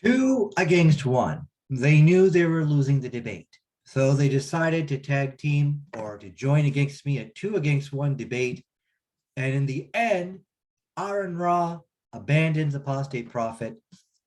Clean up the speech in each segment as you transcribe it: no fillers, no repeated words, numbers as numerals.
Two against one. They knew they were losing the debate. So they decided to tag team or to join against me, a 2-against-1 debate. And in the end, Aron Ra abandons Apostate Prophet,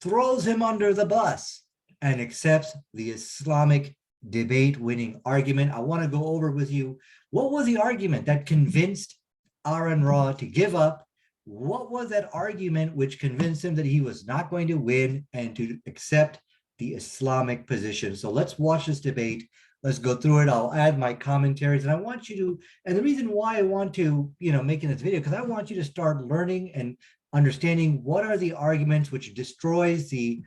throws him under the bus, and accepts the Islamic debate winning argument. I want to go over with you, what was the argument that convinced Aron Ra to give up? What was that argument which convinced him that he was not going to win and to accept the Islamic position? So let's watch this debate. Let's go through it. I'll add my commentaries, and I want you to, and the reason why I want to, making this video, because I want you to start learning and understanding what are the arguments which destroys the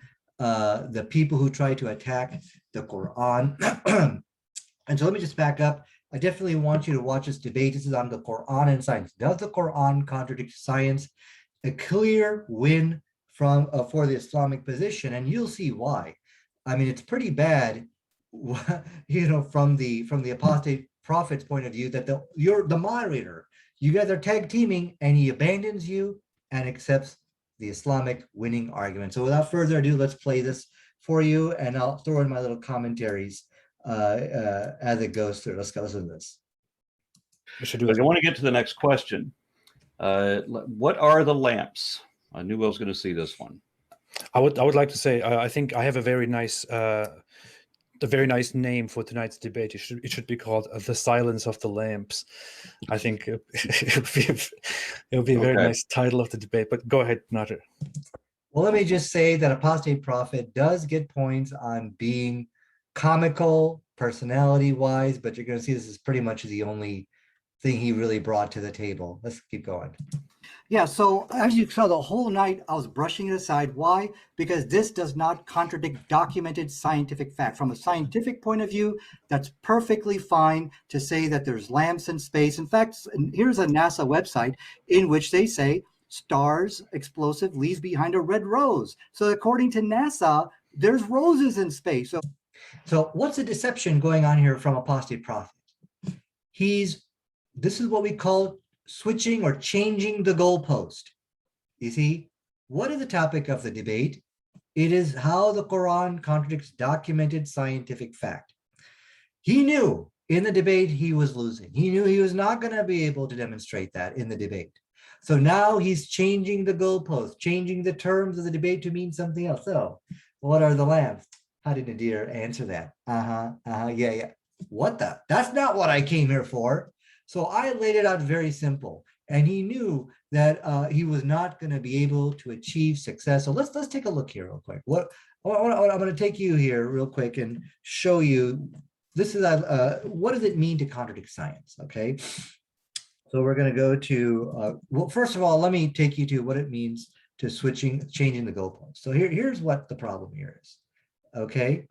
people who try to attack the Quran. And so let me just back up. I definitely want you to watch this debate. This is on the Quran and science. Does the Quran contradict science? A clear win from for the Islamic position, and you'll see why. I mean, it's pretty bad, from the Apostate Prophet's point of view, that you're the moderator. You guys are tag teaming, and he abandons you and accepts the Islamic winning argument. So without further ado, let's play this for you, and I'll throw in my little commentaries as it goes through. Let's listen to this. I want to get to the next question. What are the lamps? I knew I was going to see this one. I would like to say I think I have a very nice name for tonight's debate. It should be called "The Silence of the Lamps." I think it would be a very nice title of the debate. But go ahead, Nadir. Well, let me just say that Apostate Prophet does get points on being comical, personality-wise, but you're going to see this is pretty much the only thing he really brought to the table. Let's keep going. Yeah, so as you saw, the whole night I was brushing it aside. Why? Because this does not contradict documented scientific fact. From a scientific point of view, that's perfectly fine to say that there's lamps in space. In fact, here's a NASA website in which they say stars explosive leaves behind a red rose. So according to NASA, there's roses in space. So what's the deception going on here from Apostate Prophet? This is what we call switching or changing the goalpost. You see, what is the topic of the debate? It is how the Quran contradicts documented scientific fact. He knew in the debate he was losing. He knew he was not going to be able to demonstrate that in the debate. So now he's changing the goalpost, changing the terms of the debate to mean something else. So what are the lamps? How did Nadir answer that? Yeah. What the? That's not what I came here for. So I laid it out very simple, and he knew that he was not going to be able to achieve success. So let's take a look here real quick. I'm going to take you here real quick and show you. This is what does it mean to contradict science? Okay, so we're going to go to well, first of all, let me take you to what it means to changing the goalpost. So here's what the problem here is. Okay,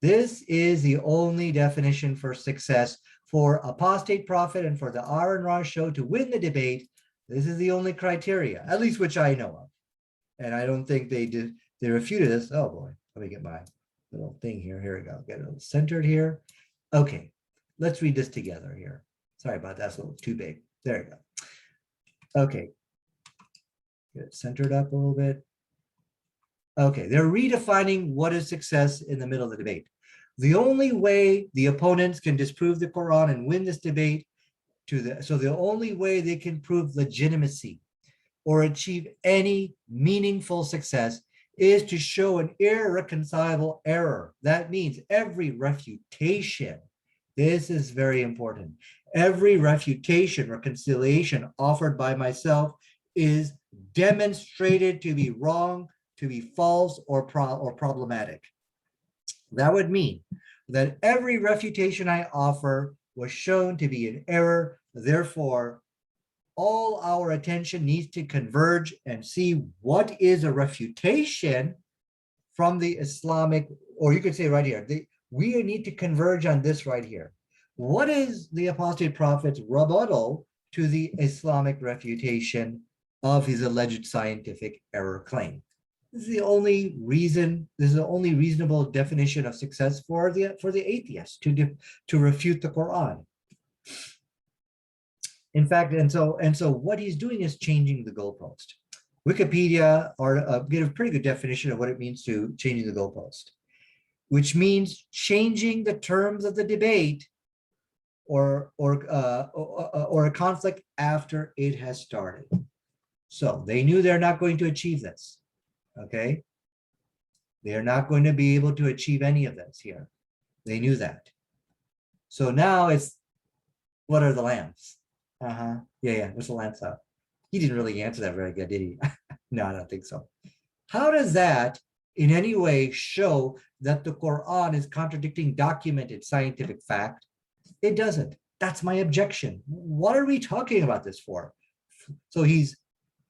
this is the only definition for success for Apostate Prophet and for the Aron Ra show to win the debate. This is the only criteria, at least which I know of. And I don't think they refuted this. Oh boy, let me get my little thing here. Here we go. Get it a little centered here. Okay, let's read this together here. Sorry about that, it's a little too big. There you go. Okay, get it centered up a little bit. Okay, they're redefining what is success in the middle of the debate. The only way the opponents can disprove the Quran and win this debate so the only way they can prove legitimacy or achieve any meaningful success is to show an irreconcilable error. That means every refutation, this is very important, every refutation, reconciliation offered by myself is demonstrated to be wrong, to be false, or problematic. That would mean that every refutation I offer was shown to be an error. Therefore, all our attention needs to converge and see what is a refutation from the Islamic, or you could say right here, we need to converge on this right here. What is the Apostate Prophet's rebuttal to the Islamic refutation of his alleged scientific error claim? This is the only reason. This is the only reasonable definition of success for the atheist to refute the Quran. In fact, and so what he's doing is changing the goalpost, Wikipedia get a pretty good definition of what it means to changing the goalpost, which means changing the terms of the debate or a conflict after it has started. So they knew they're not going to achieve this. Okay, they are not going to be able to achieve any of this here. They knew that. So now it's, what are the lamps? Yeah, what's the lamps up? He didn't really answer that very good, did he? No, I don't think so. How does that in any way show that the Quran is contradicting documented scientific fact? It doesn't. That's my objection. What are we talking about this for? So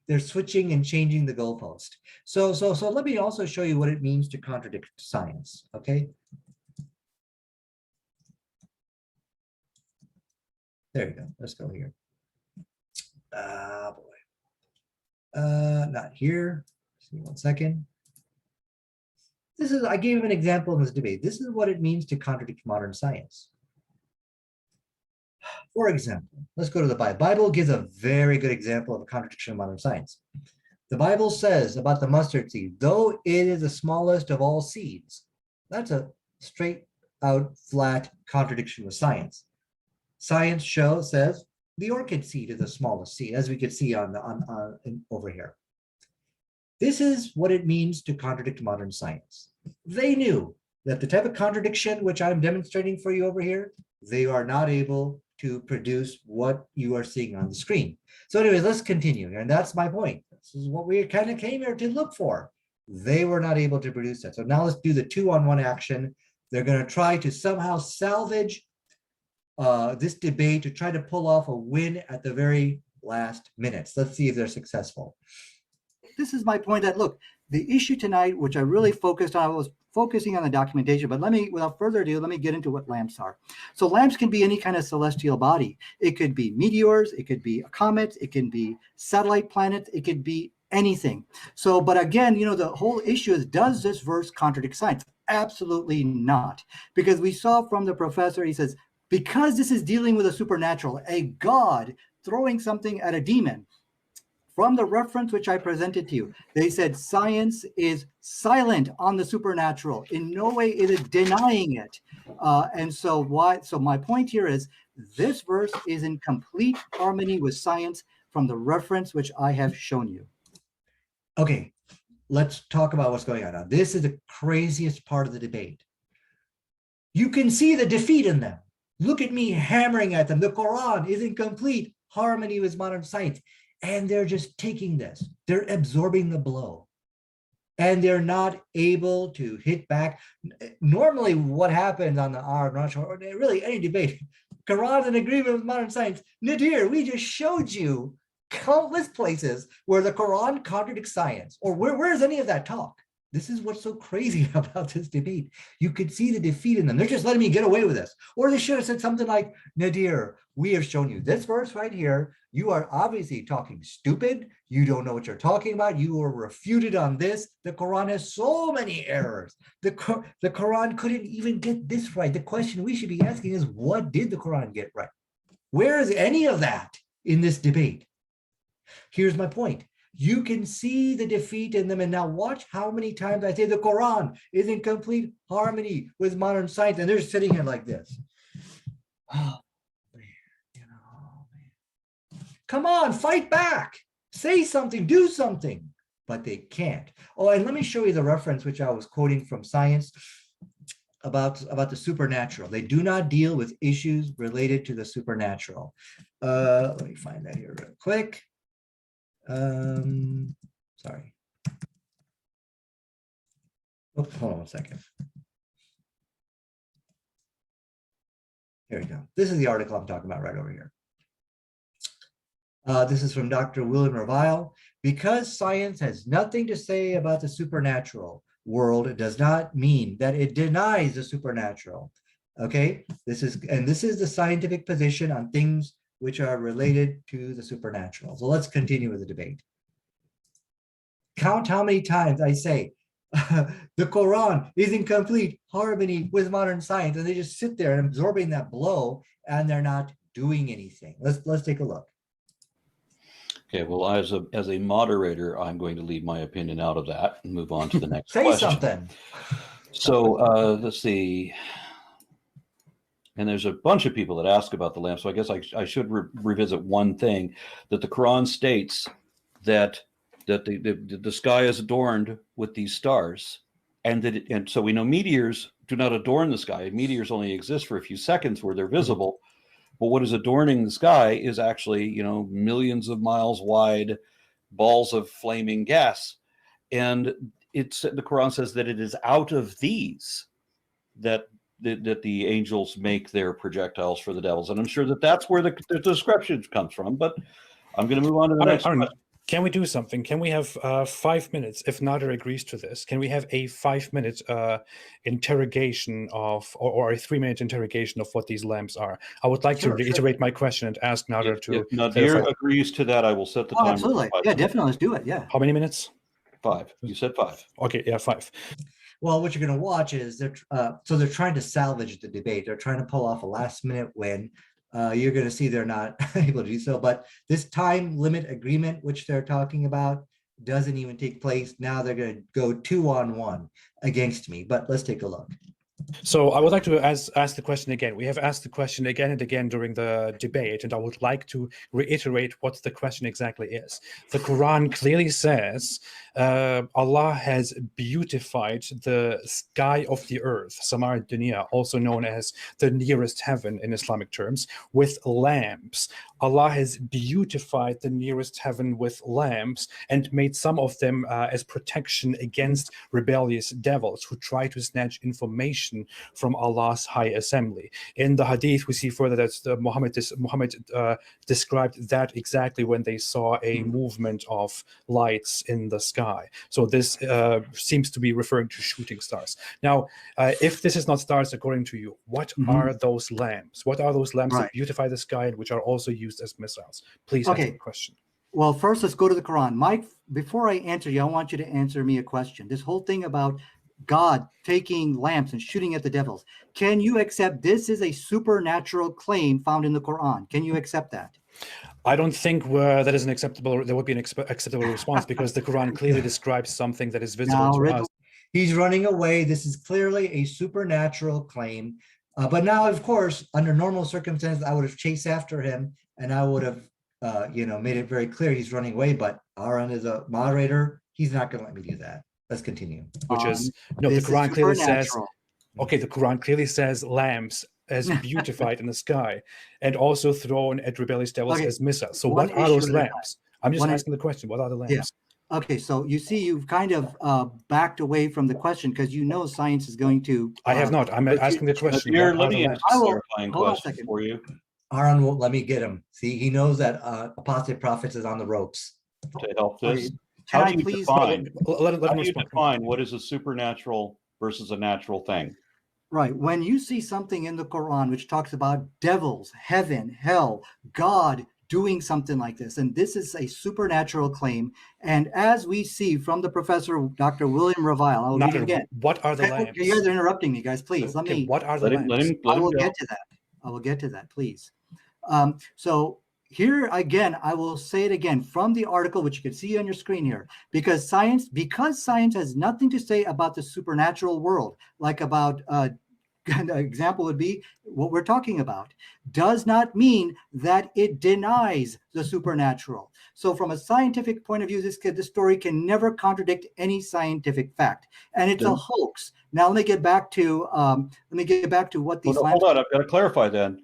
they're switching and changing the goalpost. So let me also show you what it means to contradict science, okay? There you go. Let's go here. Not here. Just give me 1 second. I gave him an example in this debate. This is what it means to contradict modern science. For example, let's go to the Bible. The Bible gives a very good example of a contradiction of modern science. The Bible says about the mustard seed, though it is the smallest of all seeds. That's a straight out flat contradiction with science. Science says the orchid seed is the smallest seed, as we could see over here. This is what it means to contradict modern science. They knew that the type of contradiction which I'm demonstrating for you over here, they are not able to produce what you are seeing on the screen. So anyways, let's continue. And that's my point. This is what we kind of came here to look for. They were not able to produce that. So now let's do the 2-on-1 action. They're going to try to somehow salvage this debate to try to pull off a win at the very last minutes. Let's see if they're successful. This is my point that, look, the issue tonight, which I really focused on, I was focusing on the documentation, but without further ado, let me get into what lamps are. So lamps can be any kind of celestial body. It could be meteors, it could be comets, it can be satellite planets, it could be anything. So, but again, the whole issue is, does this verse contradict science? Absolutely not. Because we saw from the professor, he says, because this is dealing with a supernatural, a God throwing something at a demon. From the reference which I presented to you, they said science is silent on the supernatural. In no way is it denying it. So my point here is, this verse is in complete harmony with science from the reference which I have shown you. Okay, let's talk about what's going on now. This is the craziest part of the debate. You can see the defeat in them. Look at me hammering at them. The Quran is in complete harmony with modern science. And they're just taking this. They're absorbing the blow. And they're not able to hit back. Normally, what happens on the Aron Ra show, or really any debate, Quran's in agreement with modern science. Nadir, we just showed you countless places where the Quran contradicts science. Or where's any of that talk? This is what's so crazy about this debate. You could see the defeat in them. They're just letting me get away with this. Or they should have said something like, Nadir, we have shown you this verse right here. You are obviously talking stupid. You don't know what you're talking about. You were refuted on this. The Quran has so many errors. The Quran couldn't even get this right. The question we should be asking is, what did the Quran get right? Where is any of that in this debate? Here's my point. You can see the defeat in them. And now watch how many times I say the Quran is in complete harmony with modern science. And they're sitting here like this. Oh, man, man. Come on, fight back. Say something, do something. But they can't. Oh, and let me show you the reference which I was quoting from science about the supernatural. They do not deal with issues related to the supernatural. Let me find that here real quick. Sorry. Oh, hold on 1 second. Here we go. This is the article I'm talking about right over here. This is from Dr. William Revile. Because science has nothing to say about the supernatural world, it does not mean that it denies the supernatural. Okay, this is the scientific position on things which are related to the supernatural. So let's continue with the debate. Count how many times I say the Quran is in complete harmony with modern science, and they just sit there and absorbing that blow, and they're not doing anything. Let's take a look. Okay, well, as a moderator, I'm going to leave my opinion out of that and move on to the next Say question. something. So let's see. And there's a bunch of people that ask about the lamp. So I guess I should revisit one thing, that the Quran states that the sky is adorned with these stars, and so we know meteors do not adorn the sky. Meteors only exist for a few seconds where they're visible. But what is adorning the sky is actually, millions of miles wide balls of flaming gas. And the Quran says that it is out of these that the angels make their projectiles for the devils. And I'm sure that's where the description comes from. But I'm going to move on to the next question. Can we do something? Can we have 5 minutes? If Nadir agrees to this, can we have a 5-minute interrogation of, or a 3-minute interrogation of what these lamps are? I would like to reiterate my question and ask Nadir to. If Nadir agrees to that, I will set the timer. Absolutely. Yeah, definitely. Let's do it. Yeah. How many minutes? 5. You said 5. Okay. Yeah, 5. Well, what you're going to watch is they're trying to salvage the debate. They're trying to pull off a last-minute win. You're going to see they're not able to do so. But this time limit agreement, which they're talking about, doesn't even take place. Now they're going to go 2-on-1 against me. But let's take a look. So I would like to ask the question again. We have asked the question again and again during the debate, and I would like to reiterate what the question exactly is. The Quran clearly says Allah has beautified the sky of the earth, Samar Dunya, also known as the nearest heaven in Islamic terms, with lamps. Allah has beautified the nearest heaven with lamps and made some of them as protection against rebellious devils who try to snatch information from Allah's high assembly. In the hadith, we see further that Muhammad described that exactly when they saw a movement of lights in the sky. So this seems to be referring to shooting stars. Now, if this is not stars according to you, what are those lamps? What are those lamps that beautify the sky and which are also used as missiles? Please answer the question. Well, first, let's go to the Quran. Mike, before I answer you, I want you to answer me a question. This whole thing about God taking lamps and shooting at the devils. Can you accept this is a supernatural claim found in the Quran? Can you accept that? I don't think that is an acceptable. There would be an acceptable response because the Quran clearly describes something that is visible to us. He's running away. This is clearly a supernatural claim. But now, of course, under normal circumstances, I would have chased after him and I would have, made it very clear he's running away. But Aron is a moderator. He's not going to let me do that. Let's continue. Which is, no, the Quran clearly says, okay, the Quran clearly says lamps as beautified in the sky and also thrown at rebellious devils as missiles. So what are those lamps? I'm just asking the question. What are the lamps? Yeah. Okay, so you see you've kind of backed away from the question because you know science is going to... I have not. I'm asking the question. Here, let me ask a clarifying question for you. Aron won't let me get him. See, he knows that Apostate Prophet is on the ropes. To help this, how do you define what is a supernatural versus a natural thing? Right. When you see something in the Quran which talks about devils, heaven, hell, God doing something like this, and this is a supernatural claim, and as we see from the professor, Dr. William Ravile, I'll read it again. What are the lamps? You guys are interrupting me, guys. Please, let me. What are the lamps? I will get to that. I will get to that, please. So here again, I will say it again from the article, which you can see on your screen here, because science has nothing to say about the supernatural world, like about an example would be what we're talking about, does not mean that it denies the supernatural. So from a scientific point of view, this story can never contradict any scientific fact, and it's a hoax. Now let me get back to what these. Hold on, I've got to clarify then.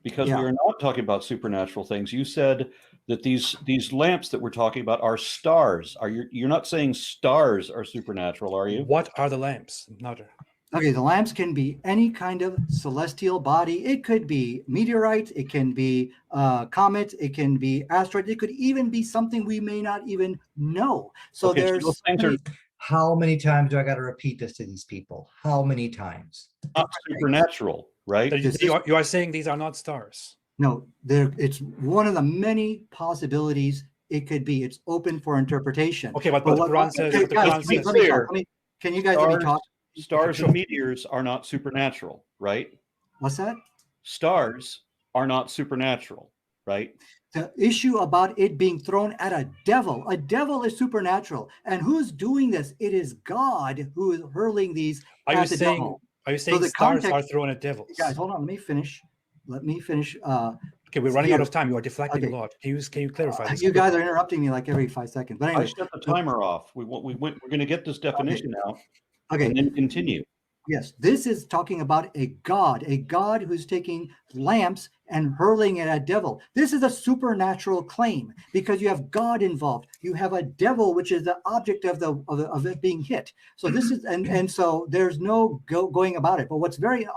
Because we are not talking about supernatural things. You said that these lamps that we're talking about are stars. You're not saying stars are supernatural, are you? What are the lamps? Nadir. Okay, the lamps can be any kind of celestial body. It could be meteorites. It can be comets. It can be asteroids. It could even be something we may not even know. So there's. How many times do I got to repeat this to these people? How many times? Not supernatural. Right? You are saying these are not stars. No, it's one of the many possibilities it could be. It's open for interpretation. Okay, but the Quran says. Can you guys let me talk? Stars and meteors are not supernatural, right? What's that? Stars are not supernatural, right? the issue about it being thrown at a devil. A devil is supernatural. And who's doing this? It is God who is hurling these Are you at the saying devil. stars are thrown at devils? Guys, hold on. Let me finish. Okay, we're running here. out of time. You are deflecting Okay. a lot. Can you clarify this? You guys are interrupting me like every 5 seconds. But I anyway, set the timer off. We're going to get this definition out okay. and then continue. Yes, this is talking about a god who's taking lamps and hurling it at devil. This is a supernatural claim because you have God involved. You have a devil, which is the object of it being hit. So this is, and so there's no going about it. But what's very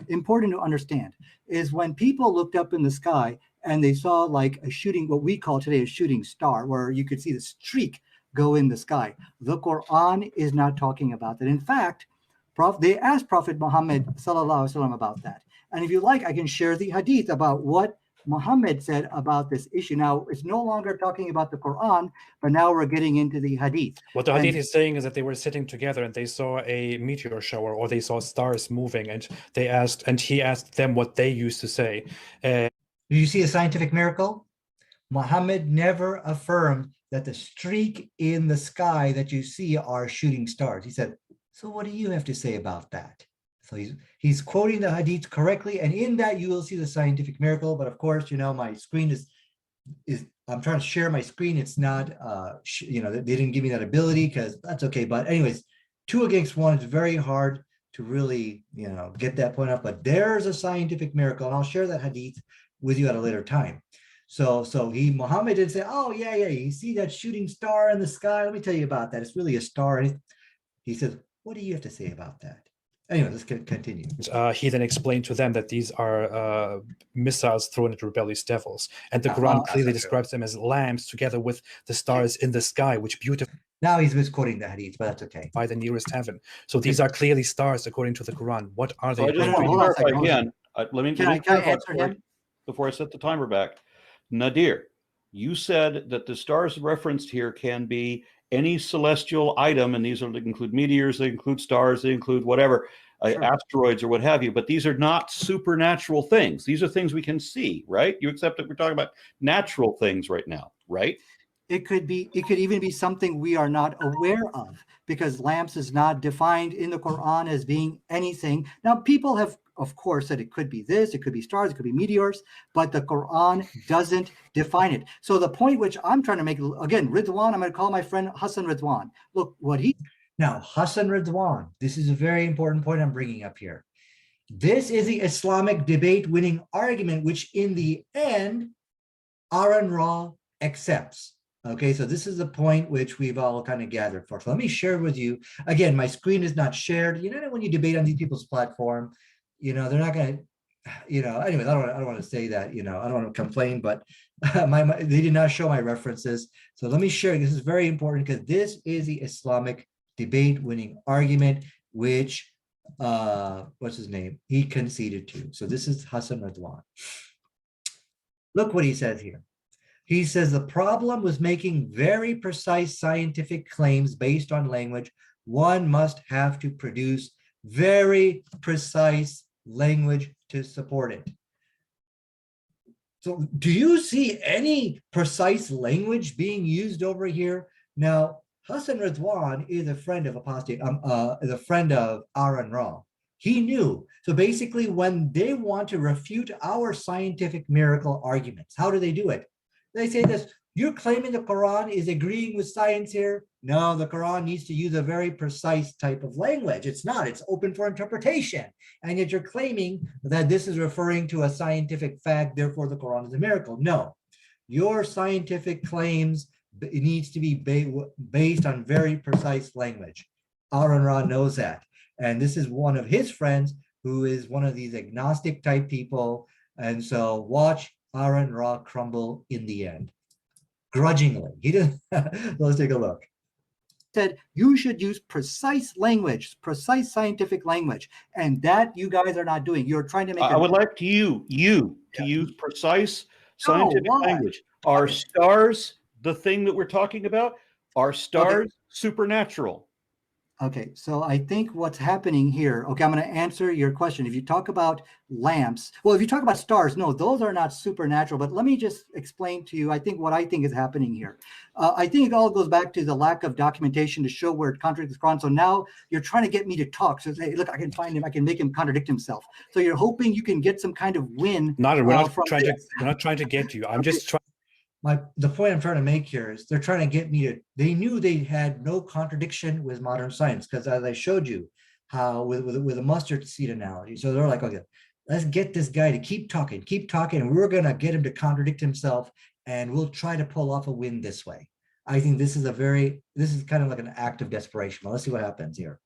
important to understand is when people looked up in the sky and they saw like a shooting, what we call today a shooting star, where you could see the streak go in the sky. The Quran is not talking about that. In fact, they asked Prophet Muhammad sallallahu alaihi wasallam about that. And if you like, I can share the hadith about what Muhammad said about this issue. Now, it's no longer talking about the Quran, but now we're getting into the hadith. What the hadith is saying is that they were sitting together and they saw a meteor shower, or they saw stars moving, and he asked them what they used to say. Did you see a scientific miracle? Muhammad never affirmed that the streak in the sky that you see are shooting stars. He said, so what do you have to say about that? So he's quoting the hadith correctly, and in that you will see the scientific miracle. But of course, my screen is I'm trying to share my screen. It's not, they didn't give me that ability, because that's okay. But anyways, 2 against 1, it's very hard to really, get that point up. But there's a scientific miracle, and I'll share that hadith with you at a later time. So Muhammad didn't say, oh yeah, you see that shooting star in the sky? Let me tell you about that. It's really a star. And he says, what do you have to say about that? Anyway, let's continue. He then explained to them that these are missiles thrown at rebellious devils. And the Quran clearly describes them as lamps together with the stars in the sky, which beautify. Now he's misquoting the hadith, but that's okay. By the nearest heaven. So these are clearly stars according to the Quran. What are they? So I just want to clarify again. Let me answer him before I set the timer back. Nadir, you said that the stars referenced here can be any celestial item, and these include meteors, they include stars, they include whatever, sure. Asteroids or what have you, but these are not supernatural things. These are things we can see, right? You accept that we're talking about natural things right now, right? It could even be something we are not aware of, because lamps is not defined in the Quran as being anything. Now, people have, of course, said it could be this, it could be stars, it could be meteors, but the Quran doesn't define it. So the point which I'm trying to make, again, Radwan, I'm going to call my friend Hassan Radwan. Look, Now, Hassan Radwan, this is a very important point I'm bringing up here. This is the Islamic debate-winning argument, which in the end, Aron Ra accepts. Okay, so this is the point which we've all kind of gathered for. So let me share with you. Again, my screen is not shared. When you debate on these people's platform, they're not going to, anyways, I don't want to say that, I don't want to complain, but they did not show my references. So let me share. This is very important, because this is the Islamic debate-winning argument, which, what's his name? He conceded to. So this is Hassan Radwan. Look what he says here. He says the problem with making very precise scientific claims based on language, one must have to produce very precise language to support it. So do you see any precise language being used over here? Now, Hassan Radwan is a friend of is a friend of Aron Ra. He knew. So basically, when they want to refute our scientific miracle arguments, how do they do it? They say this: you're claiming the Quran is agreeing with science here. No, the Quran needs to use a very precise type of language. It's not, it's open for interpretation. And yet you're claiming that this is referring to a scientific fact, therefore the Quran is a miracle. No, your scientific claims, it needs to be based on very precise language. Aron Ra knows that. And this is one of his friends who is one of these agnostic type people. And so watch Aron Ra crumble in the end, grudgingly. He didn't. Let's take a look. Said you should use precise language, precise scientific language, and that you guys are not doing. You're trying to make. I would like you to use precise scientific language. Are stars the thing that we're talking about? Are stars supernatural? Okay, so I think what's happening here, okay, I'm going to answer your question. If you talk about lamps, well, if you talk about stars, no, those are not supernatural, but let me just explain to you, I think what I think is happening here. I think it all goes back to the lack of documentation to show where it contradicts the Quran. So now you're trying to get me to talk. So say, look, I can find him, I can make him contradict himself. So you're hoping you can get some kind of win. Nadir, we're not from trying to this. we're not trying to get you. I'm Okay. just trying. The point I'm trying to make here is they're trying to get me to, they knew they had no contradiction with modern science, because as I showed you how with a mustard seed analogy. So they're like, okay, let's get this guy to keep talking, and we're going to get him to contradict himself, and we'll try to pull off a win this way. I think this is kind of like an act of desperation. Well, let's see what happens here.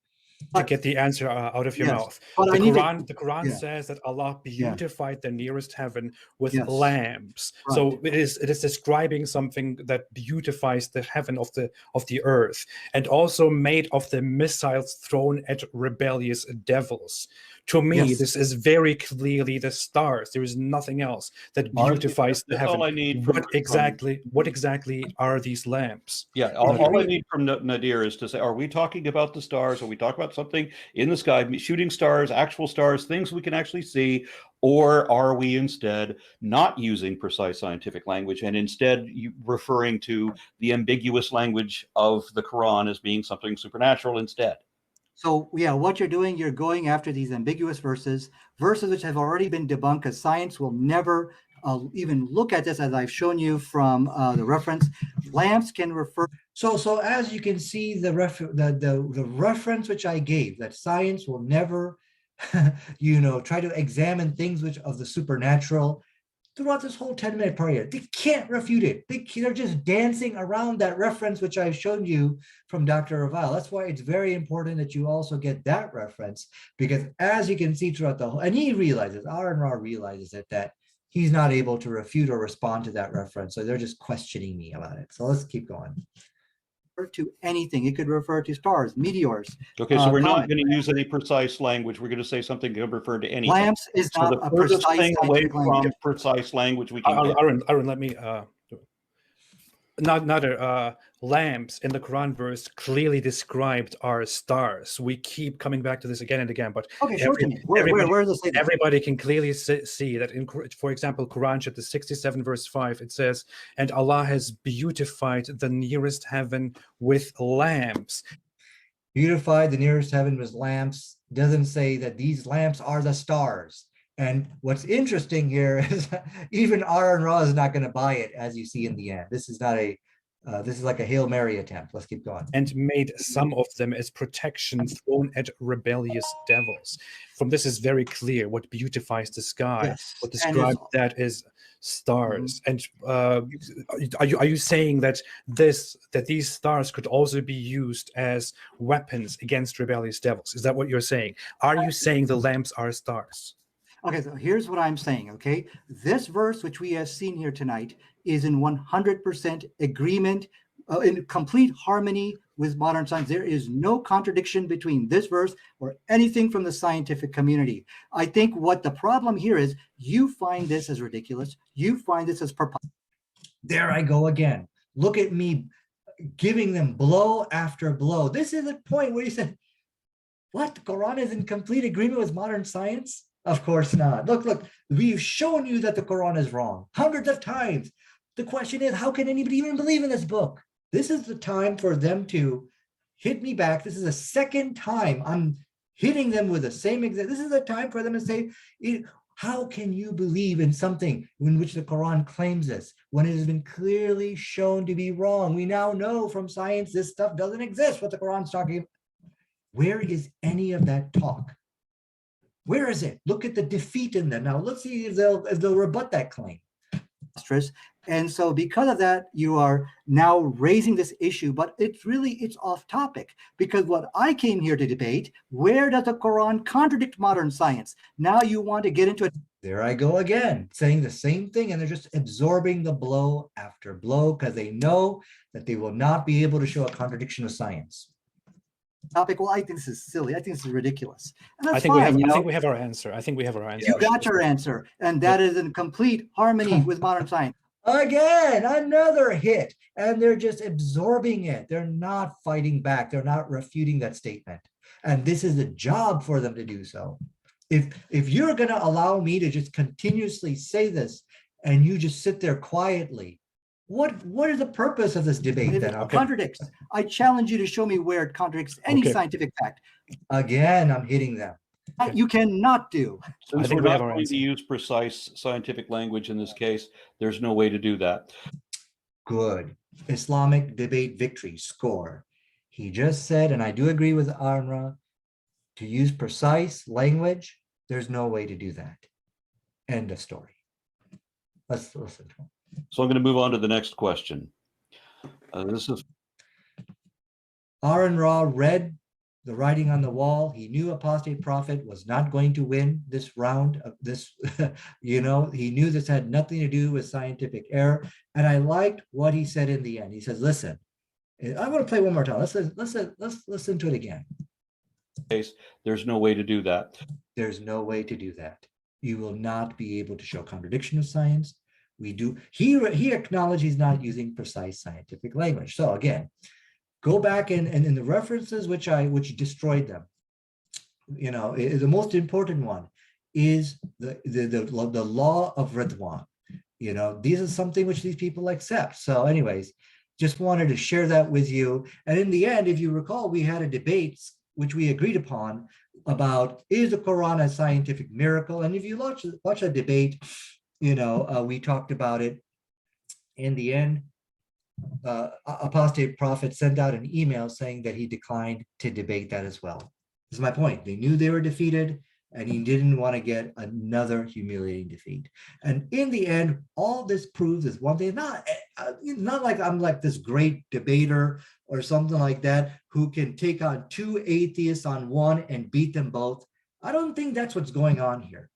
To get the answer out of your Yes, mouth. but The I need to- Quran yeah. says that Allah beautified the nearest heaven with Yes. lamps. Right. So it is describing something that beautifies the heaven of the earth, and also made of the missiles thrown at rebellious devils. To me, Yes. this is very clearly the stars. There is nothing else that beautifies the That's heaven. all I need What exactly are these lamps? Yeah, all I need from Nadir is to say, are we talking about the stars? Are we talking about something in the sky, shooting stars, actual stars, things we can actually see? Or are we instead not using precise scientific language and instead referring to the ambiguous language of the Quran as being something supernatural instead? So yeah, what you're doing, you're going after these ambiguous verses which have already been debunked, because science will never even look at this, as I've shown you from the reference. Lamps can refer. So as you can see, the reference which I gave, that science will never, try to examine things which of the supernatural. Throughout this whole 10-minute part here, they can't refute it. They're just dancing around that reference which I showed you from Dr. Raval. That's why it's very important that you also get that reference, because as you can see throughout the whole, and he realizes, Aron Ra realizes it, that he's not able to refute or respond to that reference. So they're just questioning me about it. So let's keep going. To anything. It could refer to stars, meteors. Okay, so we're not comets. going to use any precise language. We're going to say something that refer to anything. Lamps is So not the a furthest precise thing away scientific from language. precise language we can get. Aron, let me lamps in the Quran verse clearly described are stars. We keep coming back to this again and again, but Okay, show it to me. Where does it say that? everybody can clearly see that in, for example, Quran chapter 67 verse 5, it says, and Allah has beautified the nearest heaven with lamps. Beautified the nearest heaven with lamps doesn't say that these lamps are the stars. And what's interesting here is even Aron Ra is not going to buy it, as you see in the end. This is not a, this is like a Hail Mary attempt. Let's keep going. And made some of them as protection thrown at rebellious devils. From this is very clear what beautifies the sky. Yes. What describes that is stars. And are you saying that these stars could also be used as weapons against rebellious devils? Is that what you're saying? Are you saying the lamps are stars? Okay, so here's what I'm saying, okay? This verse, which we have seen here tonight, is in 100% agreement, in complete harmony with modern science. There is no contradiction between this verse or anything from the scientific community. I think what the problem here is, you find this as ridiculous. You find this as preposterous. There I go again. Look at me giving them blow after blow. This is a point where he said, what, the Quran is in complete agreement with modern science? Of course not. Look, we've shown you that the Quran is wrong hundreds of times. The question is, how can anybody even believe in this book? This is the time for them to hit me back. This is the second time I'm hitting them with the same exact. This is the time for them to say, how can you believe in something in which the Quran claims this when it has been clearly shown to be wrong? We now know from science this stuff doesn't exist, what the Quran's talking about. Where is any of that talk? Where is it? Look at the defeat in them. Now let's see if they'll rebut that claim. And so because of that, you are now raising this issue, but it's off topic, because what I came here to debate, where does the Quran contradict modern science? Now you want to get into it. There I go again, saying the same thing, and they're just absorbing the blow after blow because they know that they will not be able to show a contradiction of science. Topic. Well, I think this is silly. I think this is ridiculous. And that's I think fine, we have our answer. I think we have our answer. You got your answer, and that is in complete harmony with modern science. Again, another hit, and they're just absorbing it. They're not fighting back. They're not refuting that statement. And this is a job for them to do so. If you're going to allow me to just continuously say this and you just sit there quietly, what is the purpose of this debate If then? it contradicts, I challenge you to show me where it contradicts any Okay. scientific fact. Again, I'm hitting them. That you cannot do. Since think we're we not have our going answer. to use precise scientific language in this case, there's no way to do that. Good. Islamic debate victory score. He just said, and I do agree with Aron Ra, to use precise language, there's no way to do that. End of story. Let's listen to him. So I'm going to move on to the next question. This is Aron Ra read the writing on the wall. He knew Apostate Prophet was not going to win this round of this, he knew this had nothing to do with scientific error. And I liked what he said in the end. He says, listen, I'm going to play one more time. Let's listen to it again. case, there's no way to do that. There's no way to do that. You will not be able to show contradiction of science. He acknowledged he's not using precise scientific language. So again, go back and in the references which destroyed them. The most important one is the law of Radwan. These are something which these people accept. So anyways, just wanted to share that with you. And in the end, if you recall, we had a debate which we agreed upon about, is the Quran a scientific miracle? And if you watch a debate, we talked about it. In the end, Apostate Prophet sent out an email saying that he declined to debate that as well. This is my point. They knew they were defeated, and he didn't want to get another humiliating defeat. And in the end, all this proves is one thing. Not like I'm like this great debater or something like that who can take on two atheists on one and beat them both. I don't think that's what's going on here.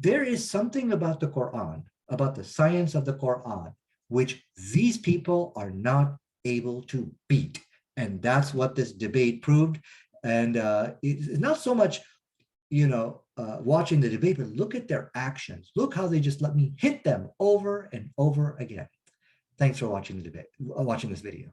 There is something about the Quran, about the science of the Quran, which these people are not able to beat. And that's what this debate proved. And it's not so much, watching the debate, but look at their actions. Look how they just let me hit them over and over again. Thanks for watching the debate, watching this video.